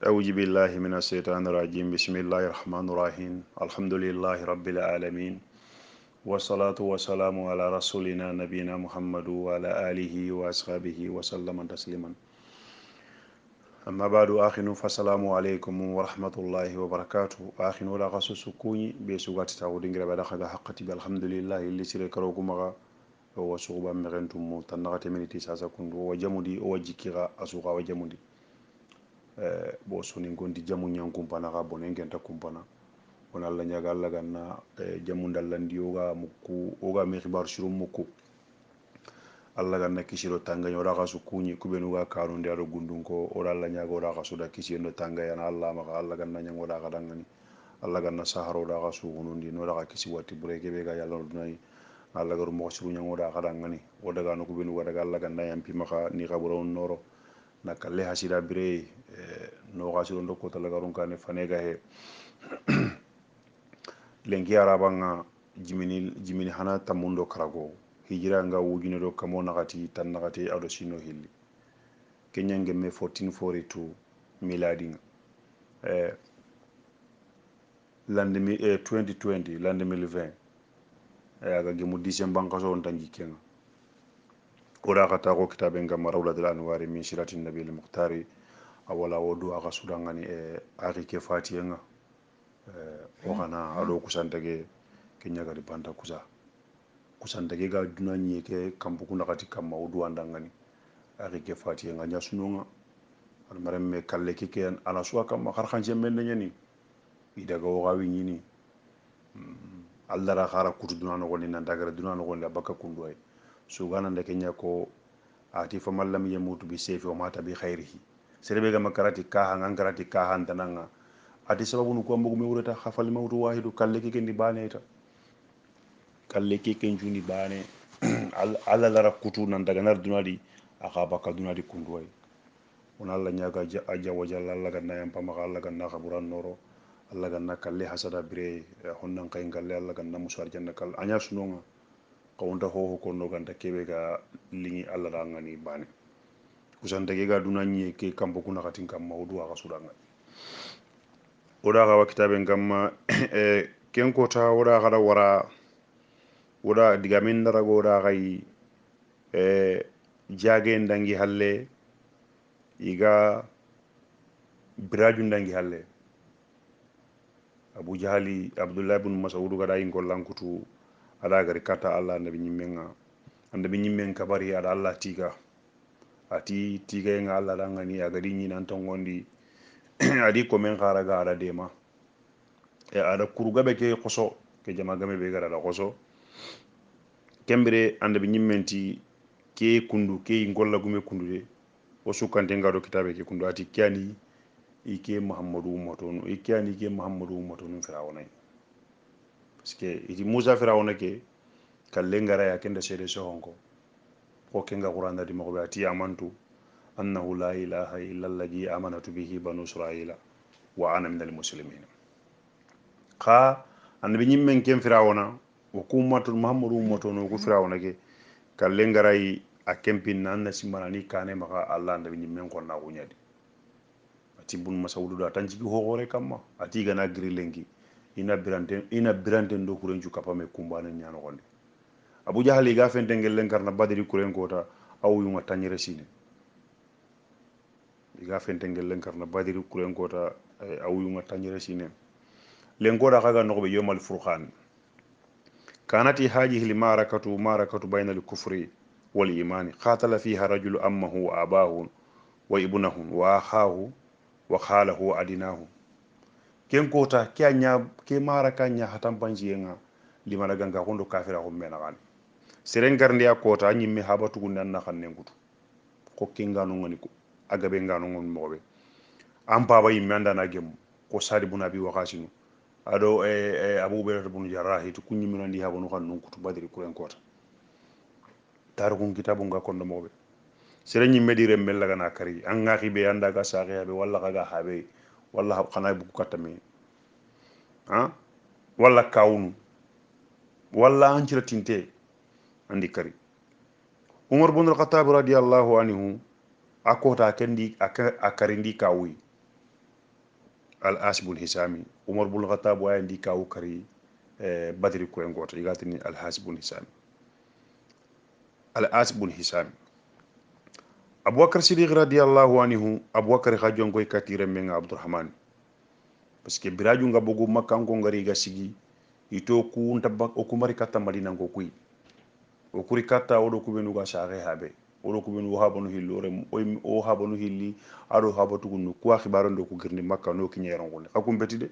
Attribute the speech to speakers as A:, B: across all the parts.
A: أعوذ بالله من الشيطان الرجيم بسم الله الرحمن الرحيم الحمد لله رب العالمين والصلاة والسلام على رسولنا نبينا محمد وعلى آله وأصحابه وسلم تسليما أما بعد آخر فالسلام عليكم ورحمة الله وبركاته آخر ولا غسوس كوني بسوغات تاودين غير بعد حقتي بالحمد لله اللي سيركروكم وسوغبا مغنتم تنغت من تساسا كندو وجمدي وجيكيغا أسوغا وجمدي bo soni gondi jamu ñankumpana ka bonen genta kumpana wona allah ñaga allah ganna jamu dallandi oga mukku oga mi xibar suru mukku allah ganna kisiro tangañ oɗa xa su kuñi kuɓenuga kanundi aɗo gundun ko oɗa allah ñaga oɗa xa suda kisiyendo tangayana allah maxa allah ganna ñang oɗa xa dangani allah ganna sahara oɗa xa sugunundi noɗa xa kisi watti bure keɓe ga yalla dunayi allah garu moxo siru ñang oɗa xa dangani o dagano kuɓenuga daga allah ganna yampi maxa ni xa ɓurawun noro na kalle hasida bire no hasiro ndo kota lagarun kane fanega he lenki arabanga jimini hana tamundo karago hijira nga wujune do kamo nakati tan nakati ado sino hilli kenyange me 1442 miladi lande 2020 lande 2020 aga gemu disemban kaso on tanji kenga oda kata ko kitabe ngam rawlatul anwari min shirati nabil muhtari awala wodu aga sudangani aki ke fatiyenga o kana ado kusantage kenyagari banta kusantage ga dunanye ke kampu kuna kati kamma wodu andangani aki ke fatiyenga nya sunonga almaram me kalle ke ana suwa kamma kharkhanje men nyani idaga o gawi nyini allah ra khara kutu dunano gonni nandagara dunano gonni abaka kundoy sugana ndeke nya ko ati faman lam yamutu bi sayfi wa mata bi khairihi serebe ga makarati kaha ngangarati kaha ntananga ati sababu nu ko mbugu mi wurata khafal mawtu wahidu kalle ke ndi bane ta kalle ke njuni bane alla lara kutu nan daga nar dunadi aka baka dunadi kundoy on alla nyaga aja wajalla alla ganna yam pama alla ganna khaburan noro alla ganna kalle hasada bire honnan kay galle alla ganna musar janna kal anya sunonga kawunta hoho ko no ganta kebe ga lingi alla da ngani bane kusanta ke ga dunanye ke kambo kuna katin kam mawdu aka sudanga oda ga kitabe gamma ken kota oda ga wara oda diga min dara go oda gai jage ndangi halle iga biraju ndangi halle abu jahali abdullah ibn mas'ud ga dayin ko lankutu ada gari kata allah annabi nyimmen kabari ada allah tiga ati tiga nga allah dangani aga di nyinan ton gondi adi ko men kharaga ada dema ada kuruga be ke khoso ke jama game be gara da khoso kembere annabi nyimmenti ke kundu ke ngolla gume kundu de o sukante ngado kitabe ke kundu ati kyani ike muhammadu ummatonu ikyani ke muhammadu ummatonu firawna parce que iti musa firawna ke kalle ngara ya kenda sede sohonko ko kenga qur'ana di mo ati amantu annahu la ilaha illa alladhi amanatu bihi banu israila wa ana minal muslimin kha annabi nyimmen ken firawna o kummatu muhammadu ummatonu ko firawna ke kalle ngara yi a kempin nan na simmanani kane maka allah annabi nyimmen ko na kunyadi ati bun masawudu da tan jigi hoore kamma ati gana grilengi ina birante ndo kurenju kapame kumbana nyano gonde abu jahali ga fente ngel karna badiri kuren kota awu yunga tanyere sine ga fente ngel karna badiri kuren kota awu yunga tanyere sine len koda kaga no be yomal furqan kanati hajihi li marakatu bayna al kufri wal iman qatala fiha rajulu ammahu wa abahu wa ibnahu wa akhahu wa khalahu adinahu ken kota kyanya ke maraka nya hatam panjienga limana ganga hondo kafira ko mena kan serengarndi a kota ñimme haɓa tugunde anna xan nengutu ko ke ngano ngani ko agabe ngano ngon moɓe an paba yimme andana gemu ko sadi buna bi wakasinu aɗo aboubayrata bunu jarrahi to kuñimmino andi haɓanu xan nunkutu badiri kuren kota tarikun kitabu nga kondo moɓe sere ñimme ɗi rem lagana kari an ŋaxi ɓe andaga saxe haɓe walla xaga haɓe walla xana bugu kattame walla kawunu walla an cira tinte andi kari umar bin al-khattab radiyallahu anhu akota kendi akarindi kawui al as bun hisami umar bun khattab wa ndi kawu kari badri ko en goto igatini al has bun hisami al as bun hisami abubakar siddiq radiyallahu anhu abubakar ha jongoy katire men abdurrahman parce que biraju nga bogu makkan ko ngari ga sigi ito ku ntabak o kumari katta madina ko kuy o kuri katta o do kubenu ga shaare habe o do kubenu habanu hillore o habanu hilli ado habatu kunu ko khibaro ndo ko girni makka no kinyeron ko akum betide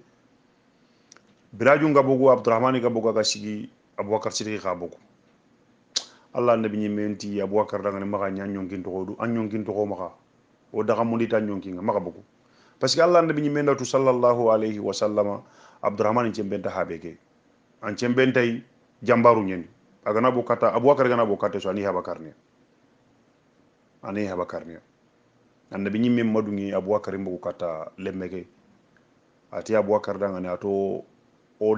A: biraju nga bogu abdurrahman ga bogu ga sigi abubakar siddiq ga bogu allah nabi ni menti abubakar daga ne maka nyanyon kin to do anyon kin to ko maka o daga mundi tan nyon kin maka bogu parce que allah nabi ni mendatu sallallahu alayhi wa sallama abdurrahman ci benta habeke an ci bentay jambaru nyen agana bo kata abubakar gana bo kata so ani habakarni annabi ni mem madungi abubakar mbo kata lemmeke ati abubakar daga ne ato o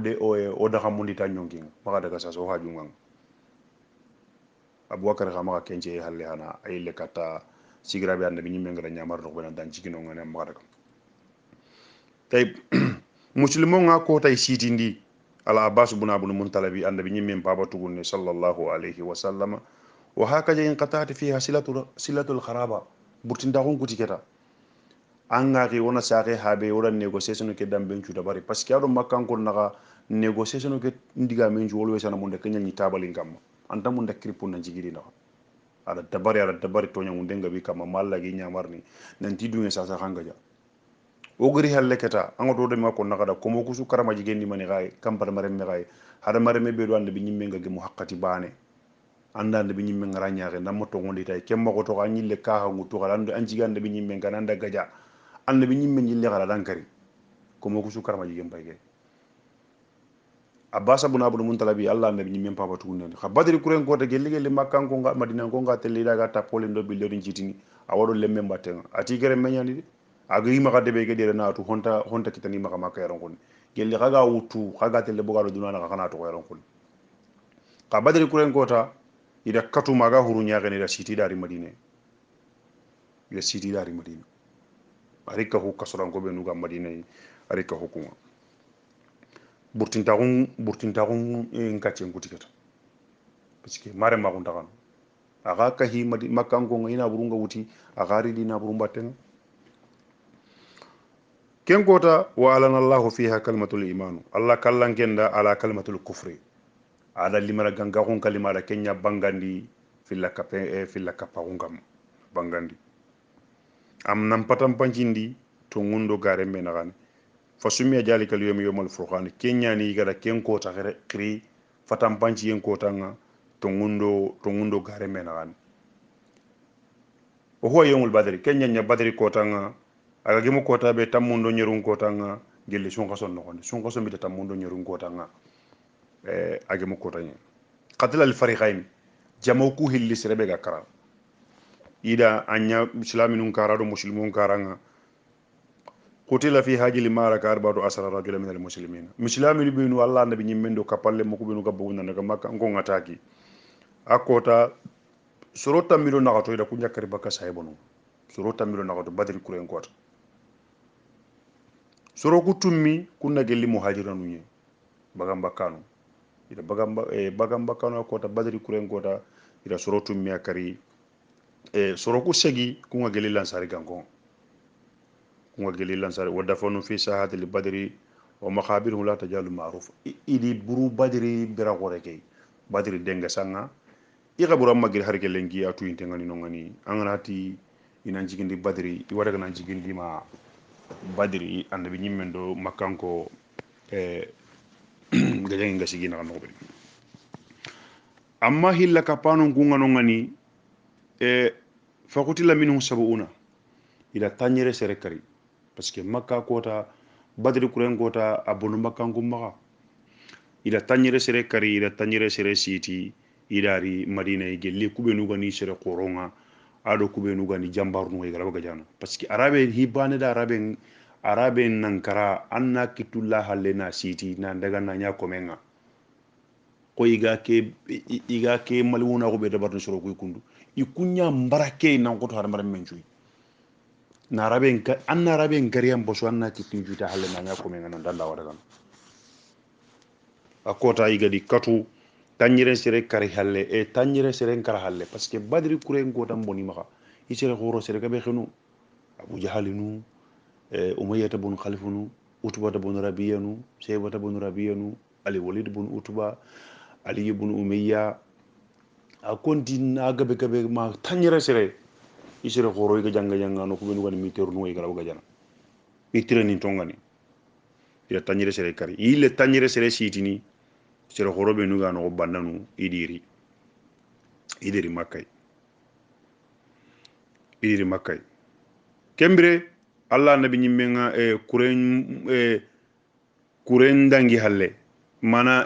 A: daga mundi tan nyon kin maka daga sa so hajungan abubakar ga maka kence halle hana ayile kata sigirabe annabi ni men ngara nyamar do bana dan cikino ngane maka daga tay muslimon nga ko tay sitindi al abbas bun abun muntalabi annabi nyimmen baba tugunne sallallahu alayhi wa sallama wa hakaja in qata'at fiha silatul kharaba burtinda gon kuti keta anga ri wona saare habe wona négociation ke dambe cuuda bari parce que ado makkan ko naga négociation ke ndiga men ju wolwe sana munde kenya ni tabali ngam anta munde kripu na jigiri na ada dabari to nyamu denga bi kama malla gi nyamarni nanti dunge sa hangaja ogri halle keta ango do ma ko nakada ko mo kusu karama jigendi mani gay kampar mare me gay hada mare me be do ande bi nyimme nga mu haqqati bane andande bi nyimme ngara nyaare ndam to ngondi tay kemma ko to anyille ka ha ngutu kala ande an jigande bi nyimme ngana anda gaja ande bi nyimme nyille kala dankari ko mo kusu karama jigen bayge abbas ibn abdul muntalabi allah ande bi nyimme papa tunen kha badri kuren ko te gelle makkan ko nga madina ko nga telle daga tapole ndo bi lerin jitini awado lemme mbatten ati gere menyani agri maka debe ke dere na tu honta kitani maka maka yaron kun gelli kaga wutu kaga telle bogaro dunana ka kana to yaron kun ka badri kuren kota ida katu maga huru nyaage ne da siti dari madine arika hu kasoran ko be nuga madine arika hukuma burtintagun en katchen kutikata parce que mare ma kun takan aga ka hi makkan ko ina burunga wuti agari dina burumba ten ken kota wa alana allahu fiha kalimatul imanu allah kallan kenda ala kalimatul kufri ala limara ganga kon kalima da kenya bangandi filla kappa ngam bangandi am nam patam pancindi to ngundo gare menagan fasumi jali kal yomi yomal furqan kenya ni gada ken kota kri fatam panci yen kota nga to ngundo gare menagan o huwa yomul badri kenya nya badri kota nga aga gimu kota be tammundo nyerun kota nga gelli sun kason no sun kason bi tammundo nyerun kota nga agimu kota nya qatl al fariqain jamaw ku hilli serebe ga kara ida anya islaminun karado muslimun karanga qutila fi hajil maraka arba'u asara rajula min al muslimin muslimin binu allah nabi nyimmendo kapalle mo ko binu gabbu nan daga makka ngo ngataki akota surota milo nagato ida kunya kari baka saybonu surota milo nagato badri kuren kota soroku tummi kunna gelli muhajiranu nye bagamba kanu ida bagamba kanu kota badri kuren kota ida sorotu mi akari soroku segi kunga gelli lansari gangon kunga gelli lansari wadafanu fi sahati li badri wa makhabiruhu la tajalu ma'ruf idi buru badri bira goreke badri denga sanga iga buru magir harke lengi atu intengani nongani anganati ina jigindi badri iwadaga na jigindi ma badri annabi nyimmendo makkanko gajangi ngasigi na no bari amma hilla kapano ngungano ngani fakutila minhum sabuna ila tanyere sere kari parce que makka kota badri kuren kota abonu makkanko maka ila tanyere sere kari ila tanyere sere siti idari madina gelli kubenu gani sere qoronga ado kubenu gani jambarnu e galaba gajana parce que arabe hibane da arabe nankara anna kitullah halena siti na daga na nya komenga ko iga ke malwuna ko be dabar soro ko kundu ikunya mbarake nan ko to har mar menjuy an narabe ngariyan boso an na kitin juta halle na nya ko men nan dalla wada kan akota igadi katu tanyire sere kari halle tanyire sere kar halle parce que badri kuren go tam boni maka isere khoro sere kabe khinu abu jahalinu umayyah bun khalifunu utba bun rabiyanu shaybata bun rabiyanu ali walid bun utba ali bun umayya a kontin na gabe ma tanyire sere isere khoro iga janga no ko benu gani miteru no igara uga jana itire ni tongani ila tanyire sere kari ile tanyire sere sitini sere khoro benu ga no bandanu idiri makkay kembre allah nabi nyimmenga kuren dangi halle mana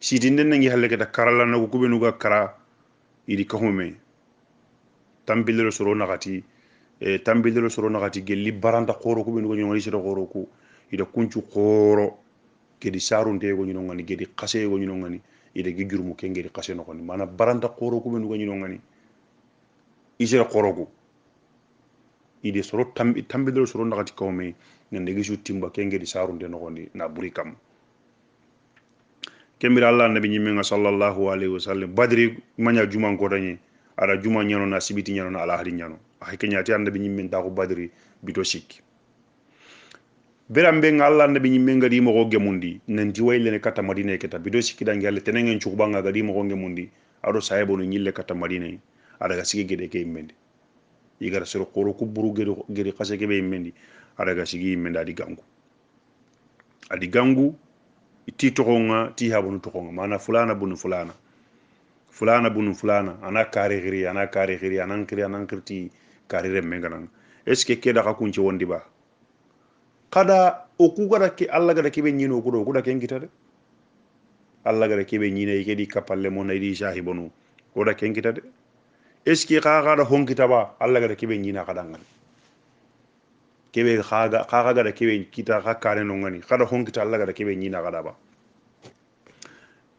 A: sitinde nangi halle kata karala na ko benu ga kara idi kahume tambilo soro nakati gelli baranda khoro ko benu go nyoni sero khoro ko ida kuncu khoro gedi sarunte go nyino ngani gedi khase go nyino ngani ida gi jurmu ke ngedi khase no ngani mana baranda khoro ko benu go nyino ngani isere khoro ko ide soro tambilo soro nakati kawme ngande gi timba ke ngedi sarunte no ngani na buri kam kembira allah nabi nyimenga sallallahu alaihi wasallam badri manya juma ngotanye ara juma nyano na sibiti nyano na ala hadi nyano ay kenyati annabi nyimmen ta ko badri bito sikki berambe Allah nabi nyimmen di mo go gemundi nanti wayle ne kata madina keta bito sikki dangi alle tenengen chukbanga gadi mo go gemundi ado sayebo no nyille kata madina ada ga sigi gede ke immendi igara sero qoro ku buru gede khase ke be immendi ada ga sigi immendi adi gangu ti tokonga ti habunu tokonga mana fulana bunu fulana ana kare giri anan kirti kare remme ganan est ce que keda ka kunci wondi ba kada o ku gara ke alla gara ke be nyino ko do ko da ken kitade alla gara ke be nyine ke di kapalle mo nay di shahibonu ko da ken kitade est ce que ka da hon kitaba alla gara ke be nyina kada ngal ke be ka gara ke be kita ka kare no ngani kada hon kita alla gara ke be nyina kada ba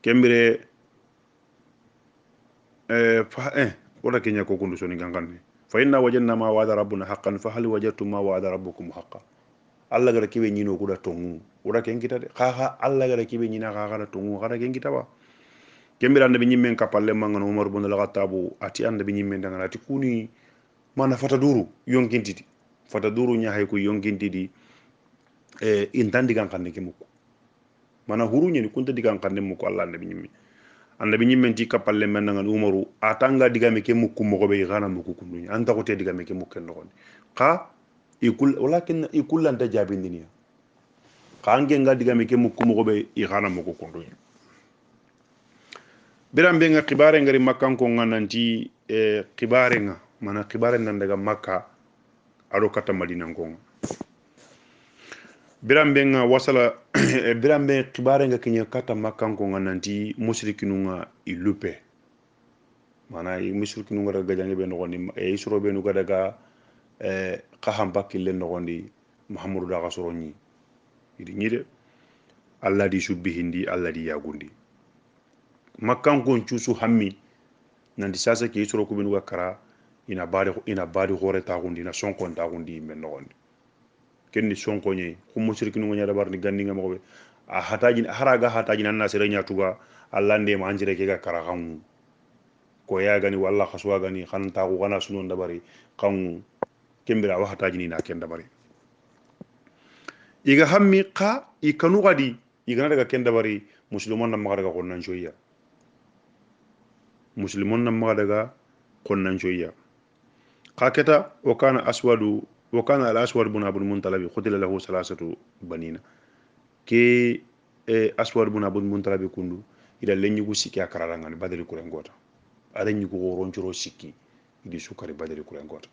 A: kembire wala kenya ko kundu soni ganganne fa inna wajadna ma wa'ada rabbuna haqqan fa hal wajadtum ma wa'ada rabbukum haqqan alla gara kibe nyino kuda tongu wala ken kita de kha alla gara kibe nyina kha gara tongu kha ken kita ba kembira ande nyimmen kapalle mangano umar ibn al-khattab ati ande nyimmen danga ati kuni mana fata duru yonkintidi fata duru nya hay ko yonkintidi intandi kan kanne ke mukko mana huru nyeni kunta digan kanne mukko alla ande nyimmen annabi nyimmen ti kapalle men nga umaru atanga digame ke mukku mo be gana mukku kundunya anta ko te digame ke mukken no ka walakin ikul anta jabindini ka ange nga digame ke mukku mo be gana mukku kundunya biram be nga khibare ngari makkan ko ngananti khibare nga mana khibare nan daga makka ado kata madina ko birambe nga wasala birambe kibare nga kinya kata makkan ko ngananti mushrikinu nga ilupe mana mushrikinu nga daga jange be no gondi isro be no daga qaham bakille no gondi muhammadu daga soroni idi nyide alla di subbi hindi alla di yagundi makkan ko ciusu hammi nandi sasa ke isro ko be no kara ina bari hore ta gundi na sonkon ta gundi men no gondi kenni sonko nyey ko mushrikinu ngonya dabar ni gandi ngam ko be a hataji haraga hataji nan nasira nya tuga Allah nde ma anjire ke ga karagan ko ya gani walla khaswa gani khan ta ko gana sunon dabari kan kembira wa hataji ni na ken dabari iga hammi qa ikanu gadi igana daga ken dabari muslimon nam daga ko nan joya muslimon nam daga kon nan joya qaketa wa kana aswadu وكان الأسود بن أبو المنطلب قتل له ثلاثة بنين كي أسود بن أبو المنطلب كندو إذا لن يكو سيكي أكراران بدل كورن غوتا أدن يكو غورون جرو سيكي إذا سكري بدل كورن غوتا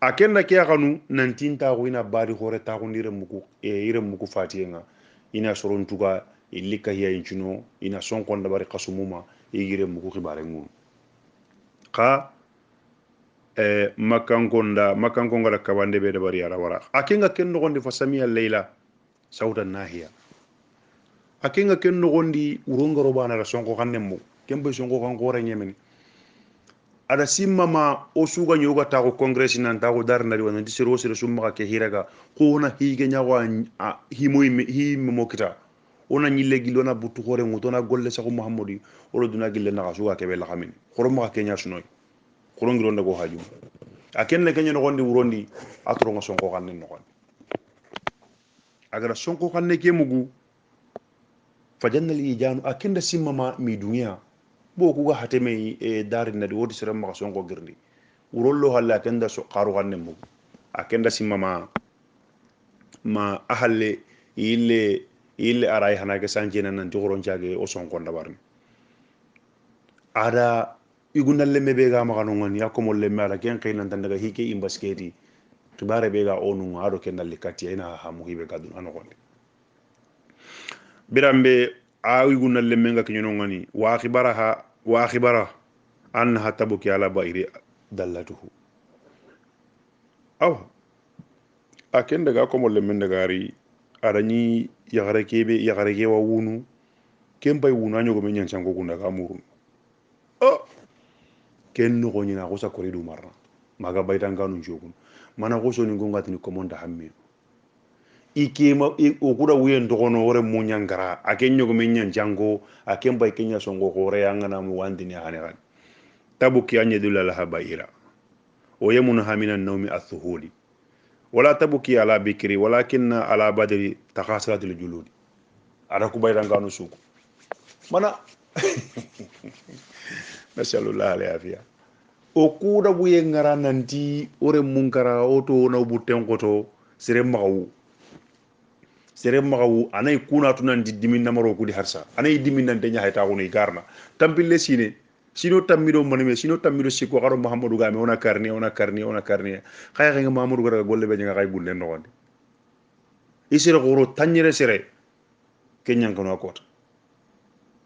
A: أكن كي أغنو نانتين تاغو إنا باري غورة تاغو نيرم مكو فاتينا إنا سرون توغا إليكا هيا إنشنو إنا سونكون دباري قسموما يجيرم مكو خبارنغو قا makankonga da kabande be da bari ara wara akenga ken no gondi fasamiya leila sauda nahiya akenga ken no gondi uronga robana ra sonko kanne mo kembe sonko kan gore nyemeni ada simma ma o suga nyoga ta ko congress nan ta ko dar nari wona di sero sero summa ke hiraga ko na hige nyawa hi mo kita ona nyille gilo na butu hore ngoto na golle sa ko muhammadi o duna gille na suga ke be la xamin xoro ma kenya sunoy xoro ngiro ndago haju aken le kenya no gondi wurondi atro nga sonko xanne no gondi agara sonko xanne ke mugu fajannal ijanu akenda simma ma mi duniya bo ku ga hateme e darin na wodi sere ma sonko girndi urollo halla akenda so qaru xanne mugu akenda simma ma ahalle ille aray hanake sanjena nan jogoron jage o sonko ndabarni ada igunalle mebe ga ma kanu ngani yakomo le mala ken qeynan tan daga hike imbasketi tibare be ga onu ado ken dalli katti ina ha mu hibe gadun ano gonde birambe a igunalle menga kinyo ngani wa akhibara annaha tabuki ala bairi dallatuhu aw aken daga komo le men daga ri arani yagare ke wa wunu ken bay wunu anyo go men nyan sango gunda ga murun ken no nyina ko sa koridu marna maga baytan kanu jogun mana ko soni gonga tini komonda hamme ikema o kuda wuyen dogono wore munyangara aken nyogo men nyan jango aken bay kenya songo ko re yangana mu wandini haneran tabuki anye dulala habaira o yamuna hamina nawmi athuhuli wala tabuki ala bikri walakinna ala badri takhasiratil juludi ada ku baytan kanu suku mana nasallallahu alaihi o kuda buye ngara nanti ore munkara oto na buten koto sere magawu anay kuna tunan di dimin namaro kudi harsa anay dimin nan tanya hayta ko ni garna tampille sino tammido manime sino tammido siko garo muhammadu game ona karni khay khay muhammadu gara golle be nga kay bunde no gonde isere goro tanyere sere kenyan kono akota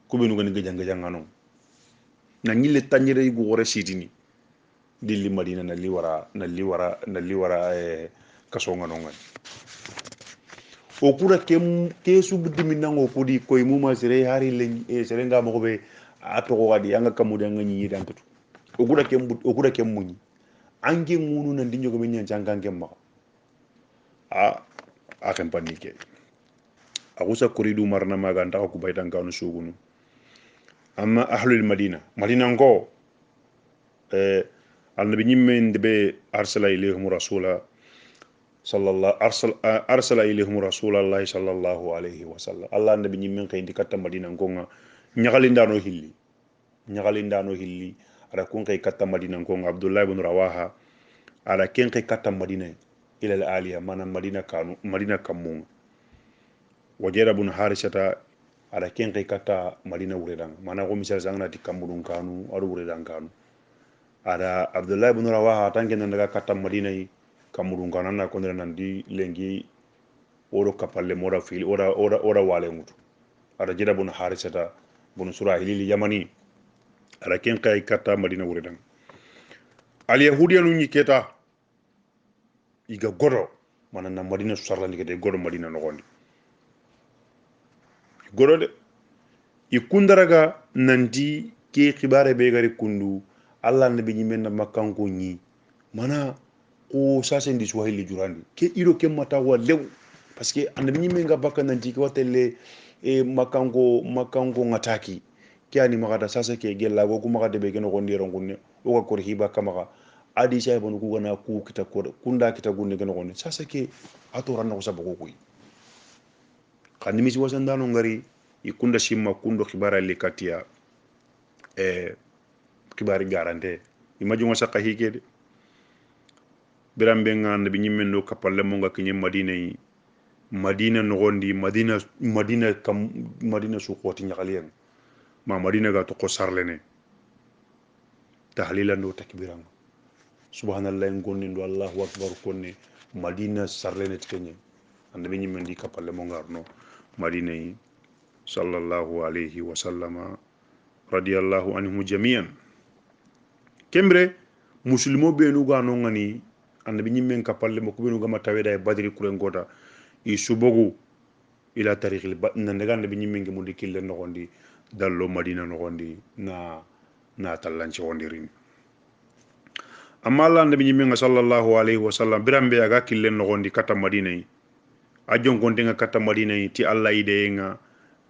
A: kubinu gani gejanga non na nyille tanyere gu gore sitini dilli madina na liwara kaso ngano ngan o kura ke subu diminango kudi koy muma sere hari len sere nga mo be ato ko wadi anga kamude nga nyi dan tutu o kura ke munyi ange ngunu na ndinjo ko men nyan jangan ke ma a kan panike agusa kuridu marna maga nda ko baytan kanu sugunu amma ahlul madina ngo النبي نيمن دبي أرسل إليهم رسولا أرسل إليهم رسول الله صلى الله عليه وسلم الله النبي نيمن كاين دي كاتا مدينة غونغا نيغاليندانو هيلي على كون كاي كاتا مدينة غونغا عبد الله بن رواحة على كين كاي كاتا مدينة إلى العالية مانا مدينة كمون وجير بن حارثة على كين كاي كاتا مدينة وريدان مانا غو مثال زانغنا دي كامبودون كانو ادو وريدان كانو ada abdullah ibn rawaha tanke nan daga katta madina yi kamurun kanan na kondira nan di lengi oro kapalle mora fil ora wale mutu ada jira bun harisata bun surahili yamani ada ken kay katta madina wuridan al yahudiya nu nyiketa iga godo manan na madina sarla ligede godo madina no gondi godo de ikundaraga nandi ke khibare be gari kundu Allah nabi nyimen na makanko nyi mana ko sase ndi swahili jurandi ke iro ke mata wa lew parce que annabi nyimen ga bakka nanti ko telle e makanko ngataki ke ani magada sase ke gella go kuma gade be geno gondi rongunne o ko hiba kamaga adi shay bonu ko na ku kita ko kunda kita gunne geno gondi sase ke atoran ko sabago koy kanimi si wasandano ngari ikunda shimma kundo khibara le katia kibari garante imaju nga sakka hikede birambe nga nabi nyimmen do kapalle mo nga kinye madina no gondi madina su khoti nyakaliyen ma madina ga to ko sarlene tahlilan do takbiran subhanallah ngonni do allahu akbar konni madina sarlene tkenye nabi nyimmen di kapalle mo ngarno madina sallallahu alayhi wa sallama radiyallahu anhum jami'an kembre muslimo be nu ga no ngani annabi nyimmen kapalle mo ko be nu ga mataweda e badri kuren gota i subogu ila tarikhil nan daga annabi nyimmen ngi mundi kille no gondi dallo madina no gondi na tallanci wondirin amma Allah nabi nyimme sallallahu alaihi wasallam birambe aga killen no gondi kata madina yi ajon gonte nga kata madina yi ti Allah ide nga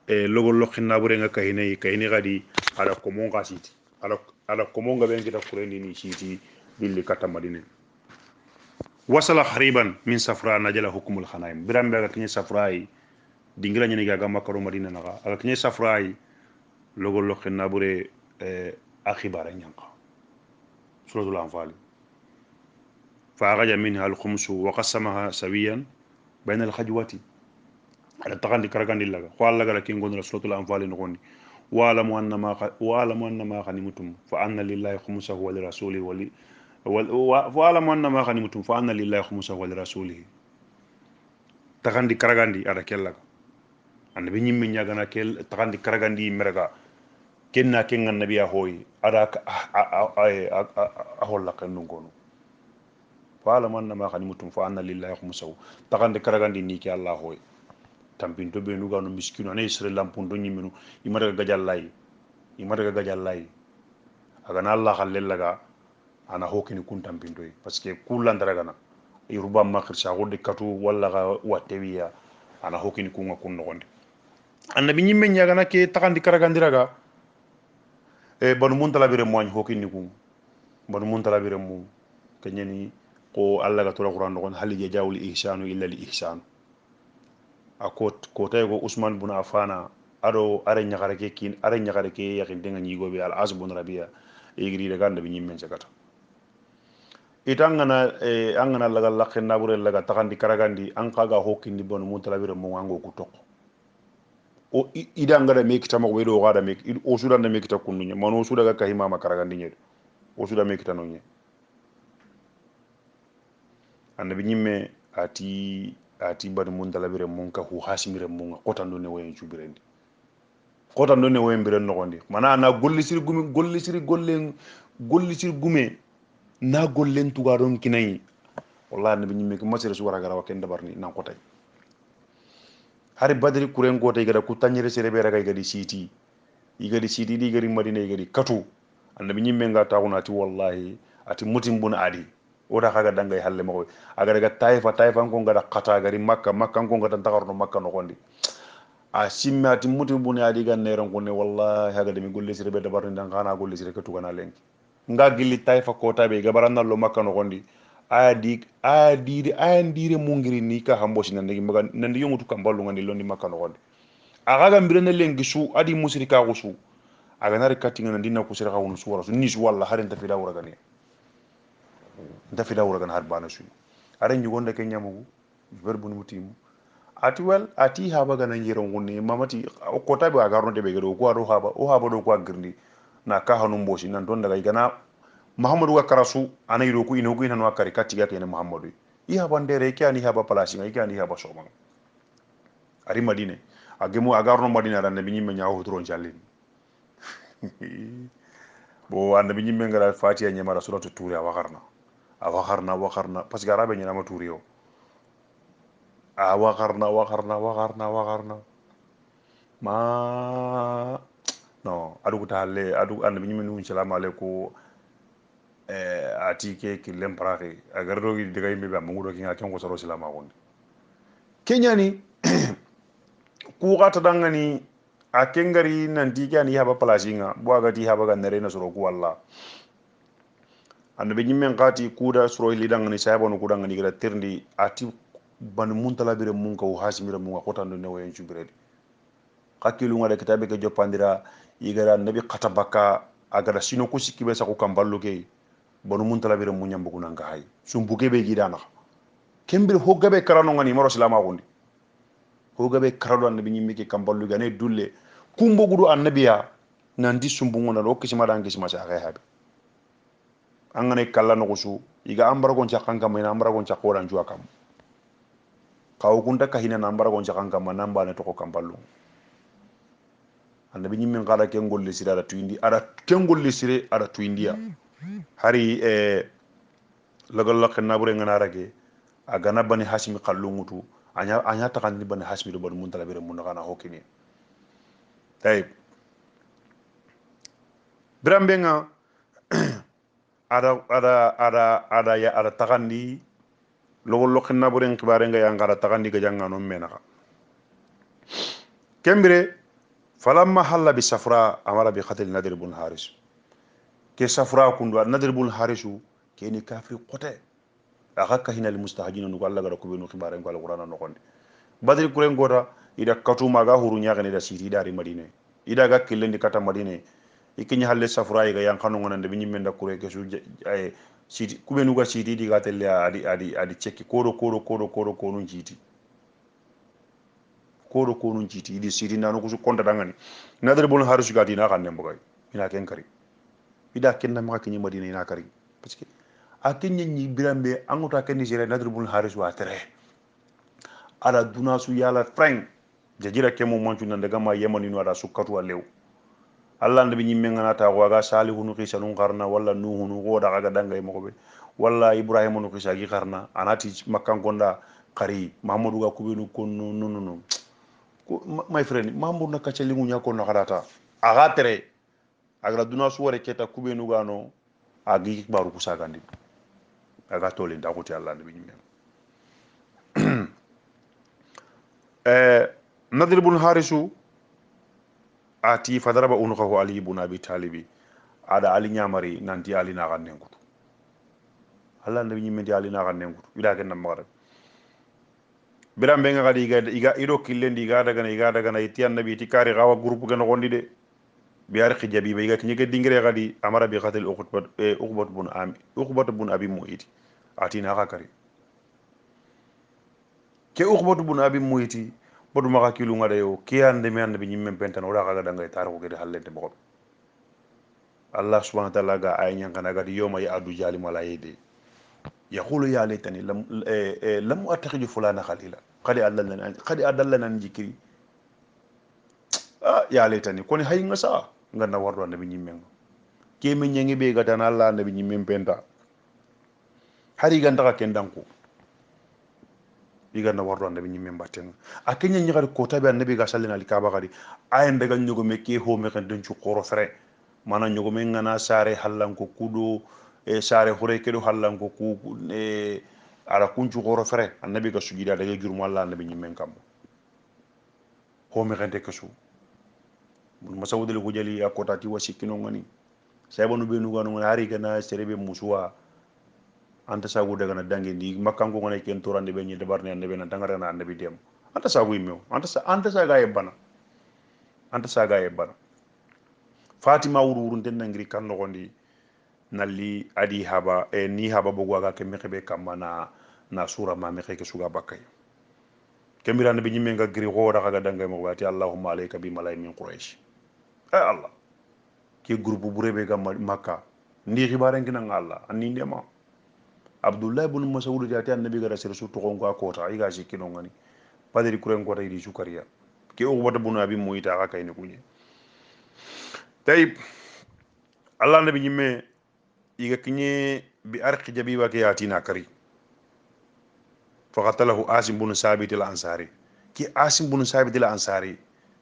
A: logo lokhinna bure nga kayne gadi ala ko mon gasiti ala ko mon gabe ngita kurendi ni siti billi kata madina wasala khariban min safra najala hukmul khanaim birambe aga kinye safrai dingira nyini ga makaro madina naga aga kinye safrai logo lokhinna bure akhibara nyanka suratul anfal فأخرج منها الخمس وقسمها سويا بين الخجوات على تغندي كرغاندي لا قال لا كين غون سورة الأنفال نغوني واعلموا أن ما غنمتم فأن لله خمسه ولرسوله واعلموا أن ما غنمتم فأن لله خمسه ولرسوله تغندي كرغاندي على كلا أنا بني من يغنا كل تغندي كرغاندي مرغا كنا كين النبي هوي أراك أهول لك نغونو فعلم أن ما غنمتم فأن لله خمسه تغندي كرغاندي نيكي الله هوي tampinto be nuga no miskino ne isre lampundo nyiminu imara gajallay aga na Allah khalle laga ana hokini kun tampinto parce que kullan daragana yuruba makhir sa godde katu walla ga watewiya ana hokini kun no gonde annabi nyimme nyaga na ke takandi karagandiraga banu muntala bire moñ hokini kun banu muntala bire mu kenyani ko Allah ga tura qur'an no gon hal jawul ihsanu illa li ihsanu ko tay go Usman bun Affana ado are nyagare ke yakin denga nyigo be al azbun rabia igri de ganda bi nyimmen jagata itangana angana laga lakhinna bure laga takandi karagandi an kaga hokindi bon mutala bire mo wango ku tok o idanga da mekita mo be do gada mek o sudan da mekita kunnunya mano suda ga kahima ma karagandi nyed o suda mekita nonye annabi nyimme ati bad mun dalabire mun ka hu hasimire mun qotando ne wayen cubirendi qotando ne wayen biren no gondi mana na gollisir gume na gollen tuga don kinai wallahi nabi nyimme ko masire su wara gara wa ken dabarni nan qotay hari badri kuren gote gada ku tanyere sere be raga gadi siti di gari madina gadi katu annabi nyimme nga tauna ti wallahi ati mutim bun adi oda kaga dangay halle mako aga daga taifa ko ngada kata gari makka ko ngada tagarno makka no gondi a simmati mutim bun adi gan neron ko ne wallahi haga de mi golle sire be dabar ndan kana golle sire ke tugana lenki nga gilli taifa ko tabe gabaranna lo makka no gondi aya ndire mungiri ni ka hambosi nandi yongutu kamballu ngandi londi makka no gondi aga ga mbirene lengi su adi musrika ko su aga nari katinga nandi na ko sira ka wonu su wala su ni su walla harin ta fi dawra gani nta fi dawra gan har bana su are nyugonda ke nyamugo verbun mutimu ati haba gana njiro ngoni mamati ko tabe aga ronde be gado ko ado haba do ko agirndi na ka hanu mbosi nan don daga igana muhammadu wa karasu ana yiro ku ino ku ina no kari katiga ke muhammadu iya bandere ke ani haba palasi ngai ke ani haba soma ari madine agemu agarno madina ran nabi nyimme nyaawo tron jallin bo anda bi nyimme ngara fatiha nyama suratu turi awakarna parce que arabe nyama turiyo awakarna ma no adu taale adu anda bi nyimme nu salamu alaikum ati ke killen parake agardo gi diga yimbe ba mungudo ki ngaken ko soro silama gonde kenyani ku gata dangani a kengari nan digani haba plasinga bo agati haba ga nere na soro ku walla annabi nyimmen qati kuda soro li dangani sayabo no kudangani gara terndi ati ban muntala bire mun ko hasimira mun ko tando ne wayen cubiredi kakilu ngada kitabe ke jopandira igara nabi qatabaka agara sino ko sikibe sa ko kamballo ke bonu muntala bire mun nyambu kunanga hay sumbuke be gidana kembir hoggabe karano ngani maro silama gondi hoggabe karado annabi nyimmi ke kamballu gane dulle kumbo gudu annabiya nandi sumbu ngona do kisima dangi sima sa hay habi angane kala no kusu iga ambara gon chakanga mayna ambara gon chakoran juwa kam kaw kunta kahina na ambara gon chakanga manamba ne to ko kamballu annabi nyimmi ngala ke ngolli sira da tuindi ada ke ngolli sire ada tuindiya hari lagal lakna bure ngana rage agana bani hashimi qallungutu anya takandi bani hashimi do bon muntala bere mun kana hokini tay brambenga ada tagandi logol lokhinna buren kibare nga yang ada tagandi ga janga non menaka kembire falamma halla bi safra amara bi qatl nadir bun haris ke safra kundu nadir bun harisu ke ni kafri qote aga hina al mustahjin no Allah ga ko benu kibare ko alquran no gonde badri kuren gota ida katuma ga huru nyaga ni da siti dari madine ida ga killendi kata madine ikinya halle safra ga yang kanu ngonande bi nyimme nda kure ke su ay siti kubenu ga siti diga telle adi cekki kodo konun jiti kodo konun jiti idi siti nanu kusu konta dangani nadar bon harisu gati na kan nembo ina ken kari ida ken na maka kinyi madina ina kari parce que akinya nyi birambe anguta ken nigeria nadar bon harisu wa tere ala dunasu yala frank jajira kemo manchu nan daga ma yemani no ada sukatu lew Allah nabi nyimme ngana ta ko aga salihu nu qisa nun qarna wala nuhu nu go daga ga dangay mo be wala ibrahim nu qisa gi qarna anati makkan gonda qari mamadou ga kubinu kon non my friend mambour na kacce lingu nyako no qarata aga tere agra dunasu wore keta kubinu gano agi baru kusagandi aga tole ndakuti Allah nabi nyimme nadir bun harisu ati fadaraba unuqahu ali ibn abi talibi ada ali nyamari nanti ali na gannen kutu Allah nabi nyimme di ali na gannen kutu ila ken namara biram be ngadi iga ido killendi iga daga na iti annabi tikari gawa groupe gan gondi de biar khijabi be iga tinyege dingire gadi amara bi qatil uqbat bun abi mu'iti ati na kari ke uqbat bun abi mu'iti bodu maka kilu ngada yo ke ande me annabi nyimme pentan oda kaga dangay taro gede hallente mo Allah subhanahu wa ta'ala ga ay nyankana gadi yoma ya adu jalim wala yede yaqulu ya laitani lam attakhiju fulana khalila qad adallana jikri ya laitani koni hay ngasa ngana wardo annabi nyimme ke men nyangi be gata na Allah annabi nyimme penta hari ganda ka kendanko iga na wardo annabi nyimme batten akenya nyagar ko tabi annabi ga sallina al kaaba gadi ayen daga nyugo me ke ho me kan dencu qoro fere mana nyugo me ngana sare hallanko kudo sare hore kedo hallanko ku ara kuncu qoro fere annabi ga sujida daga jurmo Allah annabi nyimme kam ho me kan de kasu masawudul hujali akota ti wasikino ngani saybanu be nu ganu hari gana serebe musuwa anta sagu daga na dangi ni makkan ko ngone ken torande be nyi debarne annabi na tangara na annabi dem anta sagu immo anta saga yebana anta saga yebana fatima wuru den ngiri kan no gondi nalli adi haba ni haba bogo aga ke mekebe kamana na sura ma meke ke suga bakay kemira nabi nyimme nga giri ho daga dangay mo wati allahumma alayka bi malay min quraish ay allah ke groupe bu rebe ga makka ndi xibare ngina Allah anni ndema abdullah ibn mas'ud jati annabi ga rasul to ko kota iga sikino ngani padiri kuren kota idi sukariya ke o wata buna bi moyita ka kayne kunye tayib Allah nabi nyimme iga kinye bi arqi jabiba ke yatina kari faqatalahu asim bun sabit al ansari ki asim bun sabit al ansari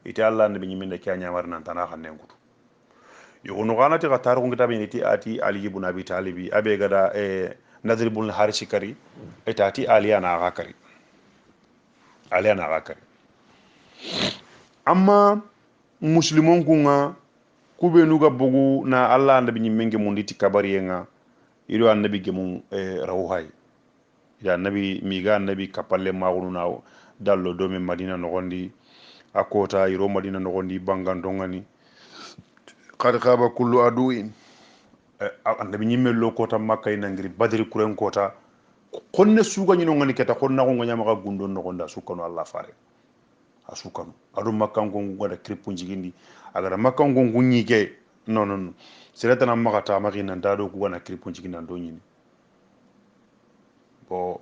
A: ite Allah nabi nyimme ne kya nyamar nan tana xanen kutu yogono ganati ka taru ngitabe ni ti ati ali ibn abi talibi abe gada nadir bun harisi kari etati aliana ga kari amma muslimon kunga kubenu ga bugu na Allah annabi nyimme munditi kabariyenga ido annabi gemun rawhay ida annabi miga annabi kapalle magunu na dallo do men madina no gondi akota iro madina no gondi bangandongani qad khaba kullu aduin annabi nyimme lo kota makka ina ngiri badri kuren kota konne suga nyino ngani keta konna ko nganya maka gundo no gonda sukano Allah fare asukano adu makka ngo ngoda kripu njigindi agara makka ngo ngunyi ke non sereta na maka ta maki nan dado ku wana kripu njigindi ndo nyini bo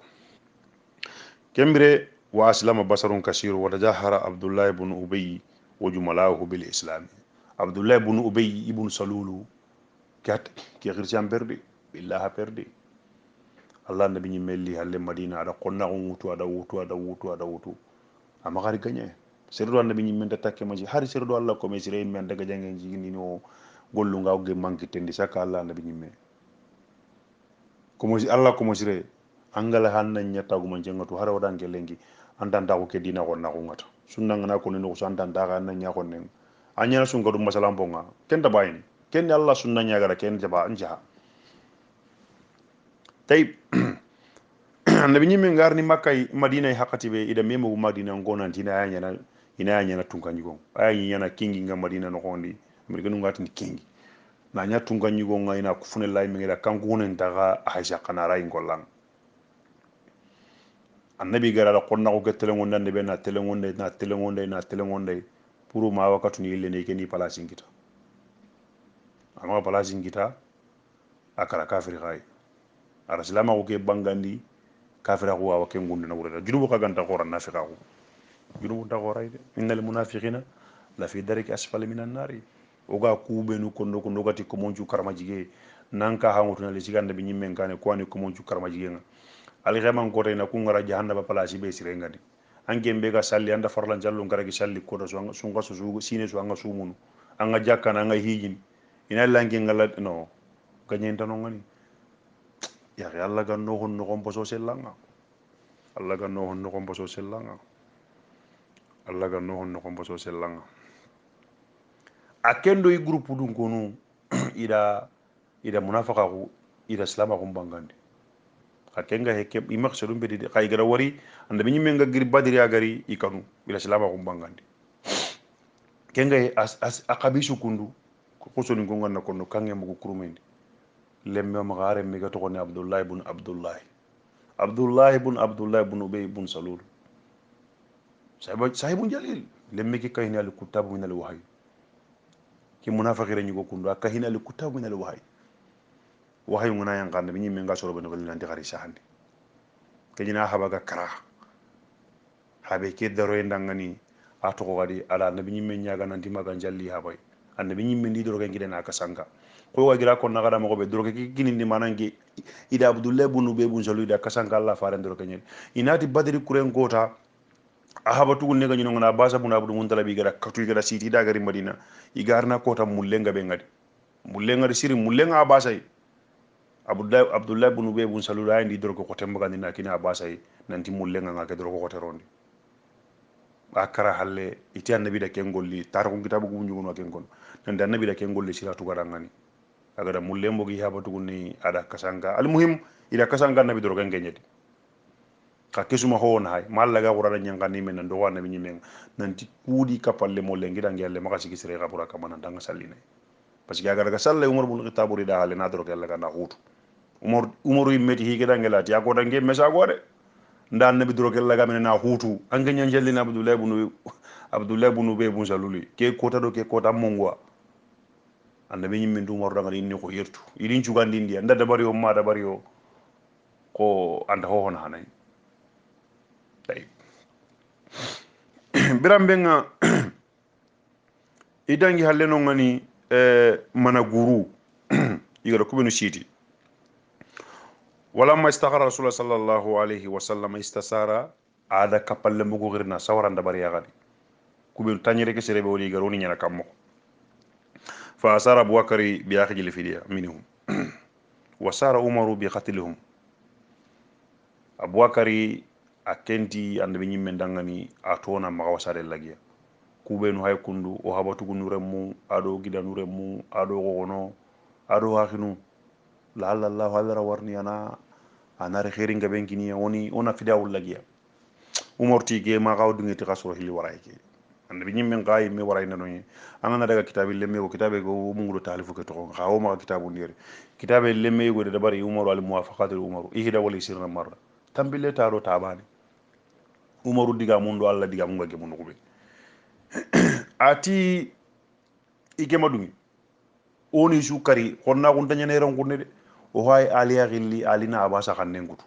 A: kembire wa aslama basarun kasiru wa tajahara abdullah ibn ubay wa jumalahu bil islam abdullah ibn ubay ibn salulu kat ki christian perde billaha perde Allah nabi nyi melli halle madina ada qonna wutu ama gari ganye serdo nabi nyi men takke maji hari serdo Allah ko mesire men daga jangen jigini no gollu ngaw ge manki tendi saka Allah nabi nyi me komo Allah komo sire angala hanna nyata guma jengatu hara wadan gelengi andanda ko ke dina ko na ko ngata sunna ngana ko no so andanda ga nan nya ko nen anya sun gadu masalam bonga ken da bayni ken Allah sunna nya gara ken jaba anja tay annabi nyimme ngarni makkay madina hakati be ida memo madina ngona dina anya na ina anya na tunkanyi gon ay yana kingi ngam madina no gondi mi ganu ngati ni kingi na nya tunkanyi gon ina kufune lay mi ngira kanku wonen daga aisha kana ray ngollan annabi gara la qonna ko getele ngonda ne be na tele ngonde na tele ngonde na tele ngonde puru ma wakatu ni ile ne keni palasi ngita amma palasi ngita akara kafiri khay ara silama ko ke bangandi kafira ko wa ke ngunde na wurada junubu ka ganta ko ran nafika ko junubu ta ko rayde innal munafiqina la fi dariki asfali minan nari oga kubenu kondo kondo gati ko monju karma jige nanka hangutuna le sigande bi nyimmen kane ko ani ko monju karma jige nga ali xeman ko tayna ku ngara jahannaba place be sire ngadi ange mbega salli anda farlan jallu ngara gi salli ko do sunga su sine su anga sumunu anga jakkana anga hijin ina langi ngala no ganyen tan ngani ya Allah ga no hon no kombo so sellanga Allah ga no hon no kombo so sellanga Allah ga no hon no kombo so sellanga akendo i groupe dun konu ida munafaka ko ida islama ko bangandi akenga heke imaksadum be de kay gara wari anda bi nyimme nga giri badiri agari ikanu ila islama ko bangandi kenga akabisu kundu ko so ni gonga na kono kange mo kurumendi lemme ma gare mi ga to ko ni abdullah ibn abdullah ibn ubay ibn salul sahibun jalil lemme ki kayni al kutab min al wahyi ki munafiqire nyugo kundu akahina al kutab min al wahyi wahyi ngana yang kan bi nyimme nga soro ben ko nanti khari sahandi kenyina habaga kara habe ke daro ndangani ato ko gadi ala nabi nyimme nyaga nanti maga jalli habay annabi nyimme ndi doro ngide na kasanga ko wagira ko nagada mo be doro ke ginindi manangi ida abdullah ibn ubay ibn salul ida kasanga Allah faran doro kenyen inati badri kuren gota ahaba tugun ne ganyo ngana basa bun abdu mun talabi gara katu gara siti da gari madina igarna kota mullenga be ngadi mullenga siri mullenga abasai abdullah ibn ubay ibn salul ay ndi doro ko temba gandina kina abasai nanti mullenga ngake doro ko terondi akara halle iti annabi da ken golli tar ko kitabu ko nyugo no ken gon nan da annabi da ken golli sira tu garangani aga da mullembo gi haba tugunni ada kasanga al muhim ida kasanga annabi doro ken genyedi ka kesuma ho on hay malla ga qurana nyangani men ndo wa annabi nyimen nanti kudi kapalle mo lengi da ngelle maka sigi sire ga buraka manan danga salline parce que aga daga salle umar bun kitabu rida hale na doro ken laga na hutu umaru yimmeti hige da ngela ti agoda nge mesa gode nda annabi doro kel laga men na hutu anga nyanjelli na abdullah ibn ubay ibn saluli ke kota do ke kota mongwa annabi nyimmi ndu mor daga inni ko yertu idin cugandi ndi anda dabari o ma dabari o ko anda ho hon hanay tay biram benga idangi halle no ngani mana guru igara kubenu siti ولما استغفر رسول الله صلى الله عليه وسلم استسار عاد كبل مغو غيرنا سوران دبر يا غادي كوبل تانيري كسري بولي غروني نيا كامو فأسار أبو بكر بياخذ الفدية منهم وسار عمر بقتلهم أبو بكر أكنتي عند بني من دعني أتونا ما وسار اللجيا كوبل هاي كندو وهبتو كنورمو أدو كده نورمو أدو غونو أدو هاكنو لعل الله هذا ورني أنا رخيرين كبنكني ona fida wulagiya umorti ge ma gaw dungi ti kasoro hili warayke ande bi nyimmen gaay mi waray nano ni angana daga kitabe lemme ko kitabe go mungudo talifu ke to gawo ma kitabu ndiri kitabe lemme go de bari umaru al muwafaqat al umaru ihda wal isirna marra tambile taro tabani umaru diga mundo alla diga munga ge mundo be ati ike madumi oni sukari honna gun tanyane ron gunne de o hay aliya gilli alina abasa kannen gutu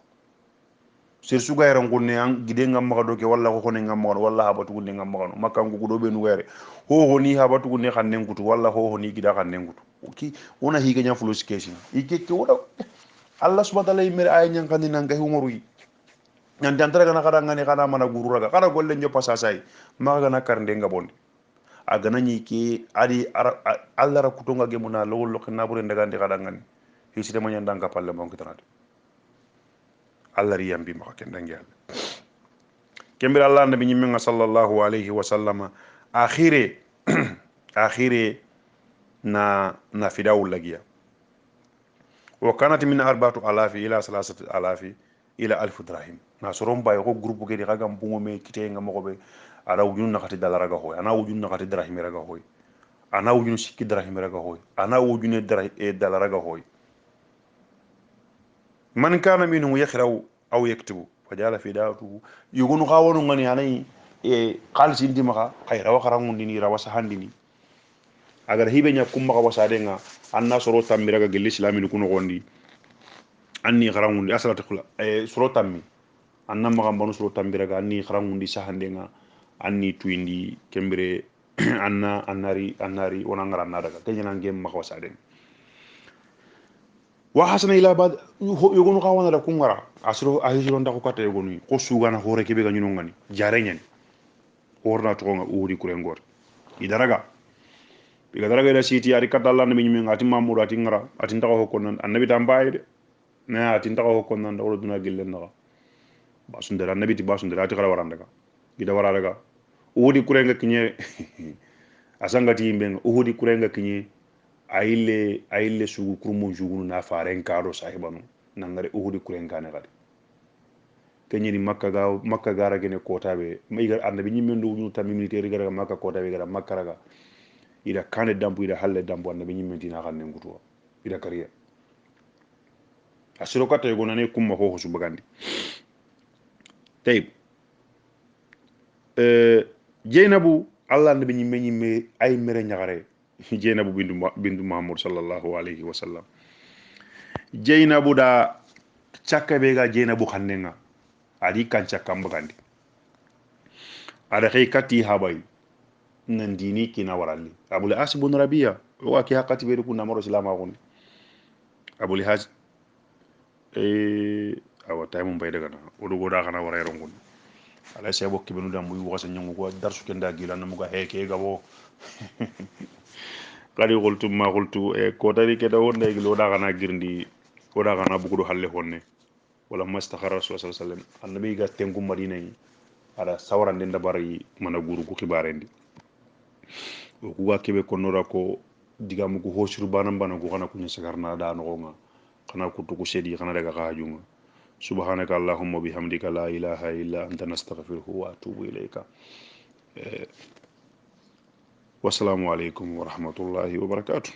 A: sir suga yaran gunne an gide ngam maka doke walla ko honen ngam maka walla habatu gunne ngam maka makkan gudo be nu were ho ni habatu gunne kannen gutu walla ho ni gida kannen gutu ki ona higa nya fulus kesin ike ke wada Allah subhanahu wa ta'ala yimere ay nyan kan nan ga humoru yi nyan dantara kana kada ngani kana mana guru raga kada golle nyo pasasai maga na karnde ngabonde aga nanyi ki adi Allah ra kutonga gemuna lawol lo kana bure ndaga ndi kada ngani hiside mo nyanda nga palle mo kitanade Allah riyambi ma kendangi Allah kembira Allah nabi nyimenga sallallahu alayhi wa sallama akhire akhire na fidawul lagiya wa kanat min 4000 ila 3000 ila 1000 dirham na soron bayo ko groupe ke di kaga mbungo me kite nga mako be ara wujun nakati dala raga hoy ana wujun nakati dirham raga hoy ana wujun sikki dirham raga hoy ana wujun dala raga hoy man kana minhu yakhraw aw yaktubu fajala fidatu yugunu khawonu ngani anay khalsi indi maka khayra wa kharangundi ni rawa sahandini agar hibe nya kumma ka wasadenga anna soro tamira ga gelli islami kuno gondi anni kharangundi asalatu khula soro tammi anna ma gambanu soro tambira ga anni kharangundi sahandenga anni tuindi kembere anna annari wona ngara nadaga kanyana ngem ma ka wasaden wa hasana ila bad yogonu kawana da kungara asro ahijiro ndako kata yogonu ko sugana hore kebe ga nyuno ngani jare nyani horna to nga uri kurengor idaraga biga daraga da siti ari kata Allah nabi nyimi ngati mamuru ati ngara ati ndako hokon nan annabi tambaye de na ati ndako hokon nan dawro duna gillen na basundara annabi ti basundara ati kala waranda ga gida warada uri kurenga kinye asangati imbenga uri kurenga kinye aile sugu kurmu jugunu na faren kado sahibanu nangare uhudi kurenkane gadi kenyini makka gara gene kotabe maigar annabi nyimendo ñu tammi militaire gara makka kotabe gara makka raga ida kane dambu ida halle dambu annabi nyimenti na xanne ngutuwa ida kariya asiro kata yego nane kumma ko hosu bagandi tayib jeynabu allah annabi nyimme ay mere nyagare jeynabu bindu Muhammad sallallahu alayhi wa sallam jeynabu da cakka be ga jeynabu khannenga adi kan cakka mbagandi ada khay kati habay nan dini kina warali abul asbun rabiya wa ki hakati be ku namaro salama gon abul haj awa taymum bay daga na odo goda kana wara rongon ala sebo kibenu dam muy wasa nyungu ko darsu kenda gila namuga heke gabo kadi qultu ma qultu ko tari ke da wonde gilo da kana girndi ko da kana bugudu halle honne wala mastakhara rasul sallallahu alaihi wasallam annabi ga tengu madina yi ada sawrande ndabari mana guru ku khibarendi ko kuga kebe konora ko digamu ko hosuru banam bana ko kana kunya sagarna da no nga kana kutu ko sedi kana daga kajunga subhanaka allahumma bihamdika la ilaha illa anta nastaghfiruka wa atubu ilayka wassalamu alaikum wa rahmatullahi wa barakatuh